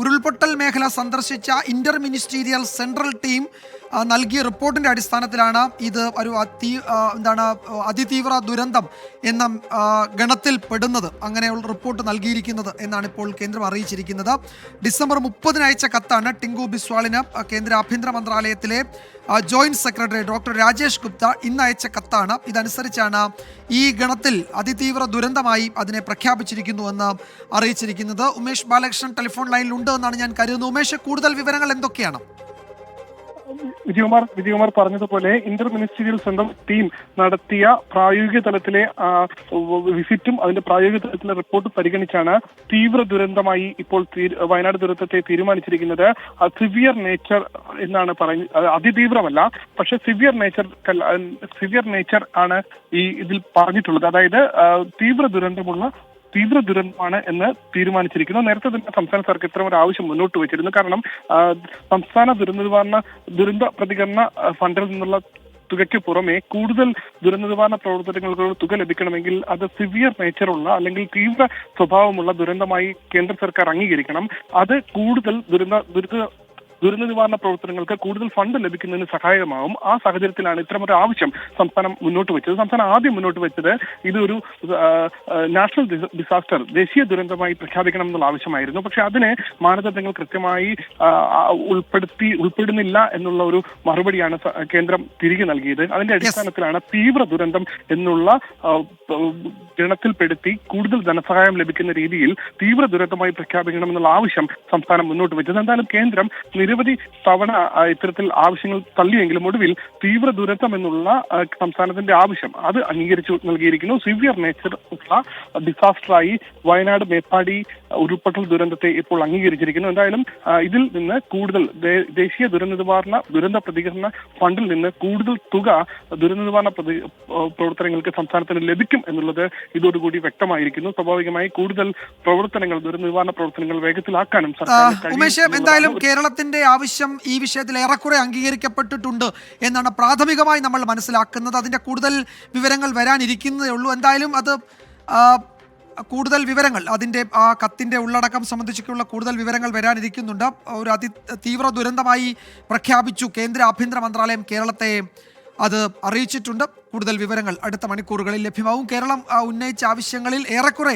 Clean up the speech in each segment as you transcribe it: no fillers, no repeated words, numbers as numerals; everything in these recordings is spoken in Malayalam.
ഉരുൾപൊട്ടൽ മേഖല സന്ദർശിച്ച ഇന്റർ മിനിസ്റ്റീരിയൽ സെൻട്രൽ ടീം നൽകിയ റിപ്പോർട്ടിന്റെ അടിസ്ഥാനത്തിലാണ് ഇത് ഒരു അതിതീവ്ര ദുരന്തം എന്ന ഗണത്തിൽ പെടുന്നത്, അങ്ങനെയുള്ള റിപ്പോർട്ട് നൽകിയിരിക്കുന്നത് എന്നാണ് ഇപ്പോൾ കേന്ദ്രം അറിയിച്ചിരിക്കുന്നത്. ഡിസംബർ 30 അയച്ച കത്താണ് ടിങ്കു ബിസ്വാളിന് കേന്ദ്ര ആഭ്യന്തര മന്ത്രാലയത്തിലെ joint secretary doctor Rajesh Gupta ഇന്ന് അയച്ച കത്താണ്. ഇതനുസരിച്ചാണ് ഈ ഗണത്തിൽ അതിതീവ്ര ദുരന്തമായി അതിനെ പ്രഖ്യാപിച്ചിരിക്കുന്നുവെന്ന് അറിയിച്ചിരിക്കുന്നത്. ഉമേഷ് ബാലകൃഷ്ണൻ ടെലിഫോൺ ലൈനിലുണ്ട് എന്നാണ് ഞാൻ കരുതുന്നത്. ഉമേഷ്, കൂടുതൽ വിവരങ്ങൾ എന്തൊക്കെയാണ്? വിജയകുമാർ പറഞ്ഞതുപോലെ ഇന്റർ മിനിസ്റ്റീരിയൽ സെൻട്രൽ ടീം നടത്തിയ പ്രായോഗിക തലത്തിലെ വിസിറ്റും അതിന്റെ പ്രായോഗിക തലത്തിലെ റിപ്പോർട്ട് പരിഗണിച്ചാണ് തീവ്ര ദുരന്തമായി ഇപ്പോൾ വയനാട് ദുരന്തത്തെ തീരുമാനിച്ചിരിക്കുന്നത്. സിവിയർ നേച്ചർ എന്നാണ് പറയുന്നത്, അതിതീവ്രമല്ല, പക്ഷെ സിവിയർ നേച്ചർ ആണ് ഇതിൽ പറഞ്ഞിട്ടുള്ളത്. അതായത് തീവ്ര ദുരന്തമാണ് എന്ന് തീരുമാനിച്ചിരിക്കുന്നു. നേരത്തെ തന്നെ സംസ്ഥാന സർക്കാർ ഇത്തരം ഒരു ആവശ്യം മുന്നോട്ട് വെച്ചിരുന്നു. കാരണം സംസ്ഥാന ദുരന്ത പ്രതികരണ ഫണ്ടിൽ നിന്നുള്ള തുകയ്ക്ക് പുറമെ കൂടുതൽ ദുരന്ത നിവാരണ പ്രവർത്തനങ്ങൾക്ക് തുക ലഭിക്കണമെങ്കിൽ അത് സിവിയർ നേച്ചറുള്ള അല്ലെങ്കിൽ തീവ്ര സ്വഭാവമുള്ള ദുരന്തമായി കേന്ദ്ര സർക്കാർ അംഗീകരിക്കണം. അത് കൂടുതൽ ദുരന്ത നിവാരണ പ്രവർത്തനങ്ങൾക്ക് കൂടുതൽ ഫണ്ട് ലഭിക്കുന്നതിന് സഹായകമാവും. ആ സാഹചര്യത്തിലാണ് ഇത്തരമൊരു ആവശ്യം സംസ്ഥാനം മുന്നോട്ട് വെച്ചത്. സംസ്ഥാനം ആദ്യം മുന്നോട്ട് വെച്ചത് ഇതൊരു നാഷണൽ ഡിസാസ്റ്റർ, ദേശീയ ദുരന്തമായി പ്രഖ്യാപിക്കണം എന്നുള്ള ആവശ്യമായിരുന്നു. പക്ഷെ അതിന് മാനദണ്ഡങ്ങൾ കൃത്യമായി ഉൾപ്പെടുന്നില്ല എന്നുള്ള ഒരു മറുപടിയാണ് കേന്ദ്രം തിരികെ നൽകിയത്. അതിന്റെ അടിസ്ഥാനത്തിലാണ് തീവ്ര ദുരന്തം എന്നുള്ള ഗണത്തിൽപ്പെടുത്തി കൂടുതൽ ധനസഹായം ലഭിക്കുന്ന രീതിയിൽ തീവ്ര ദുരന്തമായി പ്രഖ്യാപിക്കണം എന്നുള്ള ആവശ്യം സംസ്ഥാനം മുന്നോട്ട് വെച്ചത്. എന്തായാലും കേന്ദ്രം നിരവധി തവണ ഇത്തരത്തിൽ ആവശ്യങ്ങൾ തള്ളിയെങ്കിലും ഒടുവിൽ തീവ്ര ദുരന്തം എന്നുള്ള സംസ്ഥാനത്തിന്റെ ആവശ്യം അത് അംഗീകരിച്ചു നൽകിയിരിക്കുന്നു. സിവിയർ നേച്ചർ ഉള്ള ഡിസാസ്റ്ററായി വയനാട് മേപ്പാടി ഉരുൾപൊട്ടൽ ദുരന്തത്തെ ഇപ്പോൾ അംഗീകരിച്ചിരിക്കുന്നു. എന്തായാലും ഇതിൽ നിന്ന് കൂടുതൽ ദേശീയ ദുരന്ത പ്രതികരണ ഫണ്ടിൽ നിന്ന് കൂടുതൽ തുക ദുരന്ത നിവാരണ പ്രവർത്തനങ്ങൾക്ക് സംസ്ഥാനത്തിന് ലഭിക്കും എന്നുള്ളത് ഇതോടുകൂടി വ്യക്തമായിരിക്കുന്നു. സ്വാഭാവികമായി കൂടുതൽ ദുരന്ത നിവാരണ പ്രവർത്തനങ്ങൾ വേഗത്തിലാക്കാനും എന്തായാലും കേരളത്തിന്റെ ആവശ്യം ഈ വിഷയത്തിൽ ഏറെക്കുറെ അംഗീകരിക്കപ്പെട്ടിട്ടുണ്ട് എന്നാണ് പ്രാഥമികമായി നമ്മൾ മനസ്സിലാക്കുന്നത്. അതിന്റെ കൂടുതൽ വിവരങ്ങൾ വരാനിരിക്കുന്നതേ ഉള്ളൂ. എന്തായാലും അത് കൂടുതൽ വിവരങ്ങൾ, അതിൻ്റെ ആ കത്തിൻ്റെ ഉള്ളടക്കം സംബന്ധിച്ചുള്ള കൂടുതൽ വിവരങ്ങൾ വരാനിരിക്കുന്നുണ്ട്. ഒരു തീവ്ര ദുരന്തമായി പ്രഖ്യാപിച്ചു കേന്ദ്ര ആഭ്യന്തര മന്ത്രാലയം കേരളത്തെ, അത് അറിയിച്ചിട്ടുണ്ട്. കൂടുതൽ വിവരങ്ങൾ അടുത്ത മണിക്കൂറുകളിൽ ലഭ്യമാവും. കേരളം ഉന്നയിച്ച ആവശ്യങ്ങളിൽ ഏറെക്കുറെ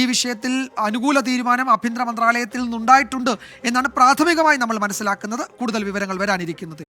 ഈ വിഷയത്തിൽ അനുകൂല തീരുമാനം ആഭ്യന്തര മന്ത്രാലയത്തിൽ നിന്നുണ്ടായിട്ടുണ്ട് എന്നാണ് പ്രാഥമികമായി നമ്മൾ മനസ്സിലാക്കുന്നത്. കൂടുതൽ വിവരങ്ങൾ വരാനിരിക്കുന്നത്.